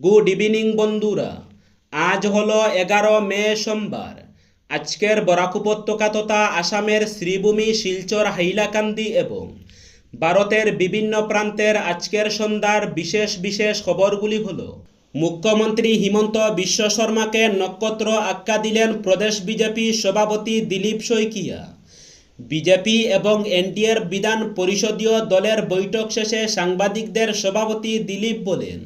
Good evening বন্ধুরা। আজ হলো 11 মে সোমবার। আজকের বরাক উপত্যকা তথা আসামের শ্রীভূমি, শিলচর, হাইলাকান্দি এবং ভারতের বিভিন্ন প্রান্তের আজকের সন্ধ্যার বিশেষ বিশেষ খবরগুলি হলো: মুখ্যমন্ত্রী হিমন্ত বিশ্ব শর্মাকে নক্ষত্র আখ্যা দিলেন প্রদেশ বিজেপি সভাপতি দিলীপ শইকিয়া। বিজেপি এবং এনডিএর বিধান পরিষদীয় দলের বৈঠক শেষে সাংবাদিকদের সভাপতি দিলীপ বলেন,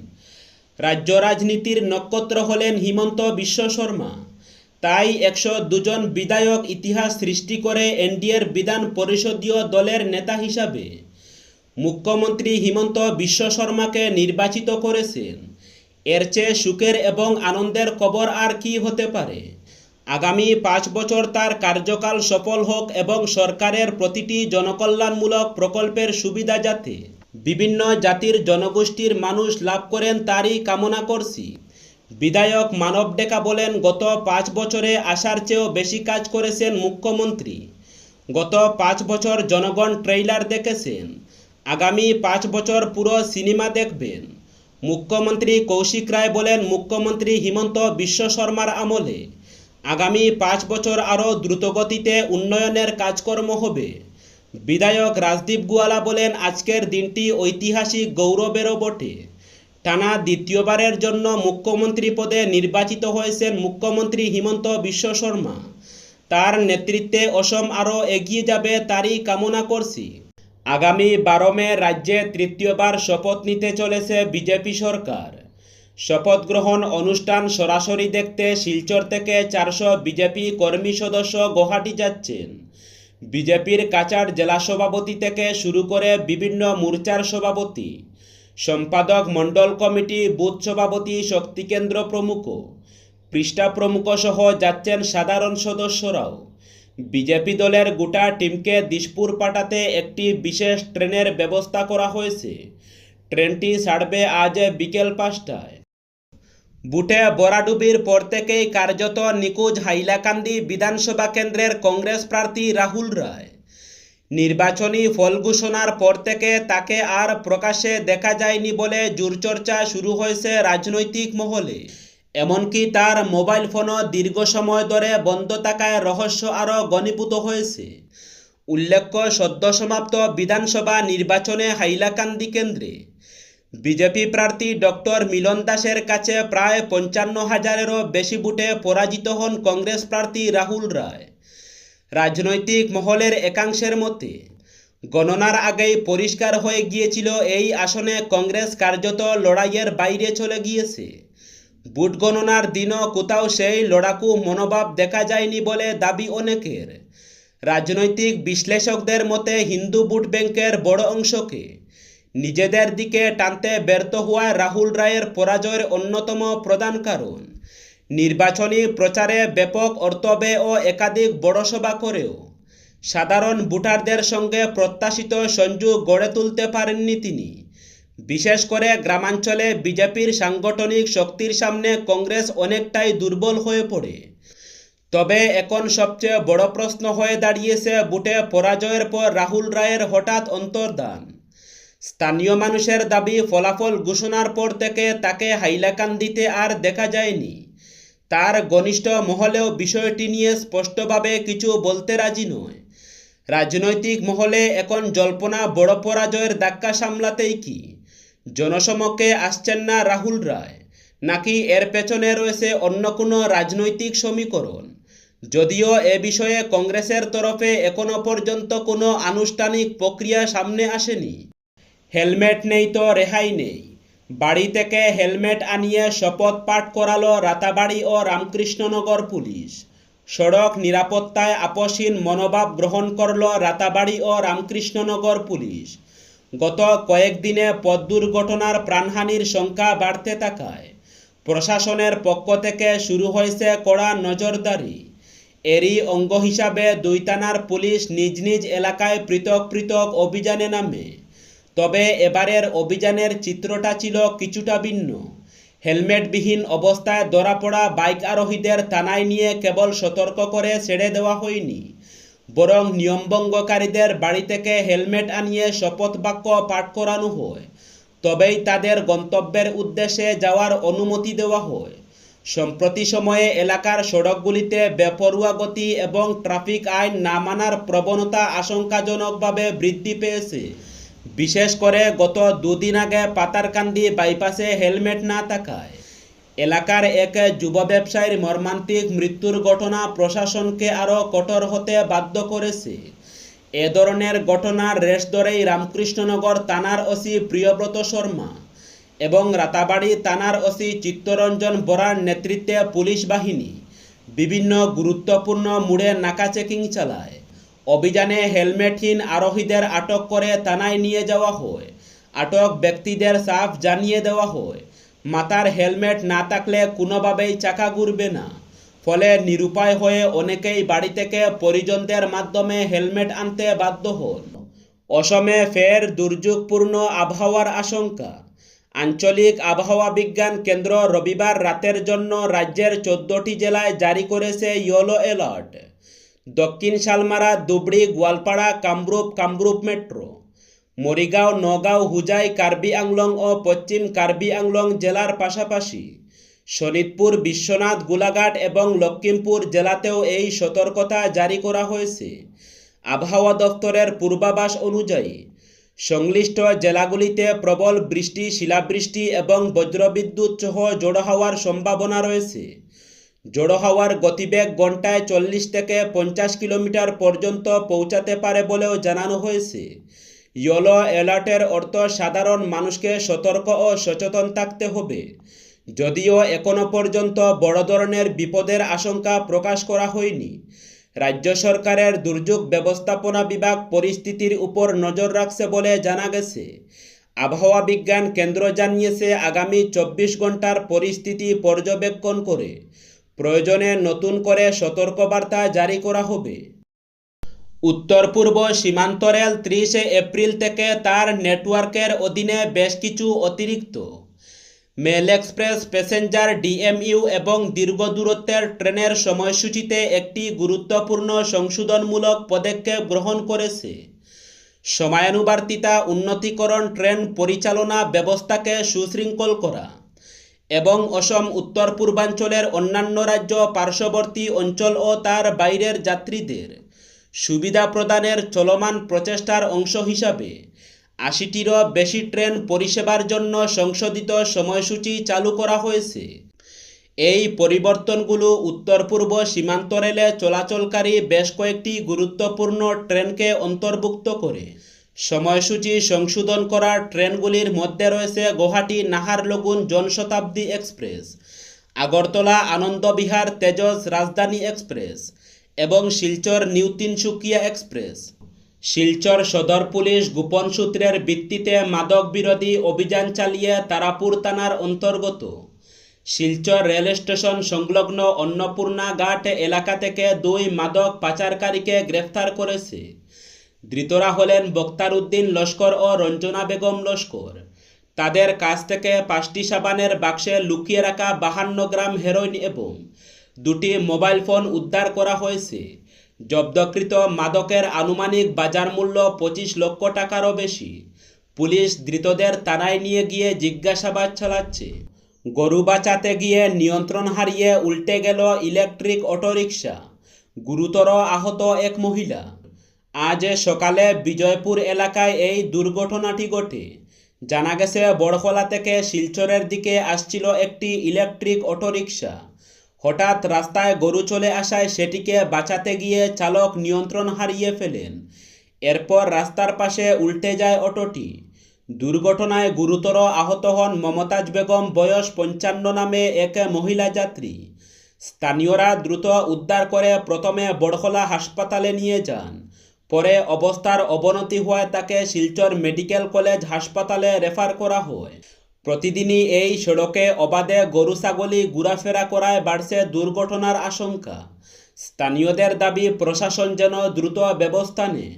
রাজ্য রাজনীতির নক্ষত্র হলেন হিমন্ত বিশ্ব শর্মা। তাই 102 জন বিধায়ক ইতিহাস সৃষ্টি করে এনডিএর বিধান পরিষদীয় দলের নেতা হিসাবে মুখ্যমন্ত্রী হিমন্ত বিশ্ব শর্মাকে নির্বাচিত করেছেন। এর চেয়ে সুখের এবং আনন্দের খবর আর কি হতে পারে। আগামী 5 বছর তার কার্যকাল সফল হোক এবং সরকারের প্রতিটি জনকল্যাণমূলক প্রকল্পের সুবিধা যাতে বিভিন্ন জাতির জনগোষ্ঠীর মানুষ লাভ করেন তারই কামনা করছি। বিধায়ক মানব ডেকা বলেন, গত 5 বছরে আশার চেয়েও বেশি কাজ করেছেন মুখ্যমন্ত্রী। গত 5 বছর জনগণ ট্রেইলার দেখেছেন, আগামী 5 বছর পুরো সিনেমা দেখবেন। মুখ্যমন্ত্রী কৌশিক রায় বলেন, মুখ্যমন্ত্রী হিমন্ত বিশ্ব শর্মার আমলে আগামী 5 বছর আরও দ্রুতগতিতে উন্নয়নের কাজকর্ম হবে। বিধায়ক রাজদীপ গুয়ালা বলেন, আজকের দিনটি ঐতিহাসিক গৌরবেরও বটে। টানা দ্বিতীয়বারের জন্য মুখ্যমন্ত্রী পদে নির্বাচিত হয়েছেন মুখ্যমন্ত্রী হিমন্ত বিশ্ব শর্মা। তার নেতৃত্বে অসম আরও এগিয়ে যাবে তারই কামনা করছি। আগামী 12 মে রাজ্যে তৃতীয়বার শপথ নিতে চলেছে বিজেপি সরকার। শপথ গ্রহণ অনুষ্ঠান সরাসরি দেখতে শিলচর থেকে 400 বিজেপি কর্মী সদস্য গুয়াহাটি যাচ্ছেন। বিজেপির কাছাড় জেলা সভাপতি থেকে শুরু করে বিভিন্ন মোর্চার সভাপতি, সম্পাদক মণ্ডল কমিটি, বুথ সভাপতি, শক্তিকেন্দ্র প্রমুখ, পৃষ্ঠা প্রমুখ সহ যাচ্ছেন সাধারণ সদস্যরাও। বিজেপি দলের গোটা টিমকে দিশপুর পাঠাতে একটি বিশেষ ট্রেনের ব্যবস্থা করা হয়েছে। ট্রেনটি ছাড়বে আজ বিকেল 5টায়। বুটে বরাডুবির পর থেকেই কার্যত নিখোঁজ হাইলাকান্দি বিধানসভা কেন্দ্রের কংগ্রেস প্রার্থী রাহুল রায়। নির্বাচনী ফল ঘোষণার পর থেকে তাকে আর প্রকাশ্যে দেখা যায়নি বলে জোরচর্চা শুরু হয়েছে রাজনৈতিক মহলে। এমনকি তার মোবাইল ফোনও দীর্ঘ সময় ধরে বন্ধ থাকায় রহস্য আরও ঘনীভূত হয়েছে। উল্লেখ্য, সদ্য সমাপ্ত বিধানসভা নির্বাচনে হাইলাকান্দি কেন্দ্রে বিজেপি প্রার্থী ডক্টর মিলন দাসের কাছে প্রায় 55,000-এরও বেশি ভোটে পরাজিত হন কংগ্রেস প্রার্থী রাহুল রায়। রাজনৈতিক মহলের একাংশের মতে গণনার আগেই পরিষ্কার হয়ে গিয়েছিল এই আসনে কংগ্রেস কার্যত লড়াইয়ের বাইরে চলে গিয়েছে। ভোট গণনার দিনও কোথাও সেই লড়াকু মনোভাব দেখা যায়নি বলে দাবি অনেকের। রাজনৈতিক বিশ্লেষকদের মতে হিন্দু ভোট ব্যাংকের বড় অংশকে নিজেদের দিকে টানতে ব্যর্থ হওয়ায় রাহুল রায়ের পরাজয়ের অন্যতম প্রধান কারণ। নির্বাচনী প্রচারে ব্যাপক অর্থ ব্যয় ও একাধিক বড় সভা করেও সাধারণ ভোটারদের সঙ্গে প্রত্যাশিত সংযোগ গড়ে তুলতে পারেননি তিনি। বিশেষ করে গ্রামাঞ্চলে বিজেপির সাংগঠনিক শক্তির সামনে কংগ্রেস অনেকটাই দুর্বল হয়ে পড়ে। তবে এখন সবচেয়ে বড় প্রশ্ন হয়ে দাঁড়িয়েছে ভোটে পরাজয়ের পর রাহুল রায়ের হঠাৎ অন্তর্ধান। স্থানীয় মানুষের দাবি, ফলাফল ঘোষণার পর থেকে তাকে হাইলাকান্দিতে আর দেখা যায়নি। তার ঘনিষ্ঠ মহলেও বিষয়টি নিয়ে স্পষ্টভাবে কিছু বলতে রাজি নয়। রাজনৈতিক মহলে এখন জল্পনা, বড় পরাজয়ের ধাক্কা সামলাতেই কি জনসমক্ষে আসছেন না রাহুল রায়, নাকি এর পেছনে রয়েছে অন্য কোনো রাজনৈতিক সমীকরণ। যদিও এ বিষয়ে কংগ্রেসের তরফে এখনো পর্যন্ত কোনো আনুষ্ঠানিক প্রক্রিয়া সামনে আসেনি। হেলমেট নেই তো রেহাই নেই। বাড়ি থেকে হেলমেট আনিয়ে শপথ পাঠ করালো রাতাবাড়ি ও রামকৃষ্ণনগর পুলিশ। সড়ক নিরাপত্তায় আপোষহীন মনোভাব গ্রহণ করল রাতাবাড়ি ও রামকৃষ্ণনগর পুলিশ। গত কয়েকদিনে পথ দুর্ঘটনার প্রাণহানির সংখ্যা বাড়তে থাকায় প্রশাসনের পক্ষ থেকে শুরু হয়েছে কড়া নজরদারি। এরই অঙ্গ হিসাবে 2 থানার পুলিশ নিজ নিজ এলাকায় পৃথক পৃথক অভিযানে নামে। তবে এবারের অভিযানের চিত্রটা ছিল কিছুটা ভিন্ন। হেলমেটবিহীন অবস্থায় ধরা পড়া বাইক আরোহীদের থানায় নিয়ে কেবল সতর্ক করে ছেড়ে দেওয়া হয়নি, বরং নিয়মভঙ্গকারীদের বাড়ি থেকে হেলমেট আনিয়ে শপথ বাক্য পাঠ করানো হয়। তবেই তাদের গন্তব্যের উদ্দেশ্যে যাওয়ার অনুমতি দেওয়া হয়। সম্প্রতি সময়ে এলাকার সড়কগুলিতে বেপরোয়া গতি এবং ট্রাফিক আইন না মানার প্রবণতা আশঙ্কাজনকভাবে বৃদ্ধি পেয়েছে। বিশেষ করে গত দুদিন আগে পাতারকান্দি বাইপাসে হেলমেট না থাকায় এলাকার এক যুব ব্যবসায়ীর মর্মান্তিক মৃত্যুর ঘটনা প্রশাসনকে আরও কঠোর হতে বাধ্য করেছে। এ ধরনের ঘটনার রেশ ধরেই রামকৃষ্ণনগর থানার ওসি প্রিয়ব্রত শর্মা এবং রাতাবাড়ি থানার ওসি চিত্তরঞ্জন বরার নেতৃত্বে পুলিশ বাহিনী বিভিন্ন গুরুত্বপূর্ণ মোড়ে নাকা চেকিং চালায়। অভিযানে হেলমেটহীন আরোহীদের আটক করে থানায় নিয়ে যাওয়া হয়। আটক ব্যক্তিদের সাফ জানিয়ে দেওয়া হয়, মাথার হেলমেট না থাকলে কোনোভাবেই চাকা ঘুরবে না। ফলে নিরুপায় হয়ে অনেকেই বাড়ি থেকে পরিজনদের মাধ্যমে হেলমেট আনতে বাধ্য হন। অসমে ফের দুর্যোগপূর্ণ আবহাওয়ার আশঙ্কা। আঞ্চলিক আবহাওয়া বিজ্ঞান কেন্দ্র রবিবার রাতের জন্য রাজ্যের 14টি জেলায় জারি করেছে ইয়েলো অ্যালার্ট। দক্ষিণ শালমারা, ধুবড়ী, গোয়ালপাড়া, কামরূপ মেট্রো, মরিগাঁও, নগাঁও, হুজাই, কার্বি আংলং ও পশ্চিম কার্বি আংলং জেলার পাশাপাশি শোনিতপুর, বিশ্বনাথ, গোলাঘাট এবং লক্ষ্মীমপুর জেলাতেও এই সতর্কতা জারি করা হয়েছে। আবহাওয়া দফতরের পূর্বাভাস অনুযায়ী সংশ্লিষ্ট জেলাগুলিতে প্রবল বৃষ্টি, শিলাবৃষ্টি এবং বজ্রবিদ্যুৎ সহ ঝোড়ো হাওয়ার সম্ভাবনা রয়েছে। ঝোড়ো হাওয়ার গতিবেগ ঘন্টায় 40 থেকে 50 কিলোমিটার পর্যন্ত পৌঁছাতে পারে বলেও জানানো হয়েছে। ইয়েলো অ্যালার্টের অর্থ সাধারণ মানুষকে সতর্ক ও সচেতন থাকতে হবে। যদিও এখনও পর্যন্ত বড় ধরনের বিপদের আশঙ্কা প্রকাশ করা হয়নি। রাজ্য সরকারের দুর্যোগ ব্যবস্থাপনা বিভাগ পরিস্থিতির উপর নজর রাখছে বলে জানা গেছে। আবহাওয়া বিজ্ঞান কেন্দ্র জানিয়েছে, আগামী 24 ঘন্টার পরিস্থিতি পর্যবেক্ষণ করে প্রয়োজনে নতুন করে সতর্কবার্তা জারি করা হবে। উত্তর পূর্ব সীমান্ত রেল 30 এপ্রিল থেকে তার নেটওয়ার্কের অধীনে বেশ কিছু অতিরিক্ত মেল এক্সপ্রেস, প্যাসেঞ্জার, ডিএমইউ এবং দীর্ঘ দূরত্বের ট্রেনের সময়সূচিতে একটি গুরুত্বপূর্ণ সংশোধনমূলক পদক্ষেপ গ্রহণ করেছে। সময়ানুবর্তিতা, উন্নতিকরণ, ট্রেন পরিচালনা ব্যবস্থাকে সুশৃঙ্খল করা এবং অসম, উত্তর পূর্বাঞ্চলের অন্যান্য রাজ্য, পার্শ্ববর্তী অঞ্চল ও তার বাইরের যাত্রীদের সুবিধা প্রদানের চলমান প্রচেষ্টার অংশ হিসাবে 80টিরও বেশি ট্রেন পরিষেবার জন্য সংশোধিত সময়সূচি চালু করা হয়েছে। এই পরিবর্তনগুলো উত্তর পূর্ব সীমান্ত রেলে চলাচলকারী বেশ কয়েকটি গুরুত্বপূর্ণ ট্রেনকে অন্তর্ভুক্ত করে। সময়সূচি সংশোধন করা ট্রেনগুলির মধ্যে রয়েছে গুয়াহাটি নাহারলগুন জনশতাব্দী এক্সপ্রেস, আগরতলা আনন্দবিহার তেজস রাজধানী এক্সপ্রেস এবং শিলচর নিউ তিনসুকিয়া এক্সপ্রেস। শিলচর সদর পুলিশ গোপন সূত্রের ভিত্তিতে মাদক বিরোধী অভিযান চালিয়ে তারাপুর থানার অন্তর্গত শিলচর রেল স্টেশন সংলগ্ন অন্নপূর্ণা ঘাট এলাকা থেকে 2 মাদক পাচারকারীকে গ্রেফতার করেছে। ধৃতরা হলেন বক্তার উদ্দিন লস্কর ও রঞ্জনা বেগম লস্কর। তাদের কাছ থেকে 5টি সাবানের বাক্সে লুকিয়ে রাখা 52 গ্রাম হেরোইন এবং 2টি মোবাইল ফোন উদ্ধার করা হয়েছে। জব্দকৃত মাদকের আনুমানিক বাজার মূল্য 25 লক্ষ টাকারও বেশি। পুলিশ ধৃতদের থানায় নিয়ে গিয়ে জিজ্ঞাসাবাদ চালাচ্ছে। গরু বাঁচাতে গিয়ে নিয়ন্ত্রণ হারিয়ে উল্টে গেল ইলেকট্রিক অটোরিকশা, গুরুতর আহত এক মহিলা। আজ সকালে বিজয়পুর এলাকায় এই দুর্ঘটনাটি ঘটে। জানা গেছে, বড়খলা থেকে শিলচরের দিকে আসছিল একটি ইলেকট্রিক অটোরিকশা। হঠাৎ রাস্তায় গরু চলে আসায় সেটিকে বাঁচাতে গিয়ে চালক নিয়ন্ত্রণ হারিয়ে ফেলেন। এরপর রাস্তার পাশে উল্টে যায় অটোটি। দুর্ঘটনায় গুরুতর আহত হন মমতাজ বেগম, বয়স 55 নামে এক মহিলা যাত্রী। স্থানীয়রা দ্রুত উদ্ধার করে প্রথমে বড়খলা হাসপাতালে নিয়ে যান। পরে অবস্থার অবনতি হওয়ায় তাকে শিলচর মেডিকেল কলেজ হাসপাতালে রেফার করা হয়। প্রতিদিনই এই সড়কে অবাধে গরু ছাগলি ঘোরাফেরা করায় বাড়ছে দুর্ঘটনার আশঙ্কা। স্থানীয়দের দাবি, প্রশাসন যেন দ্রুত ব্যবস্থা নেয়।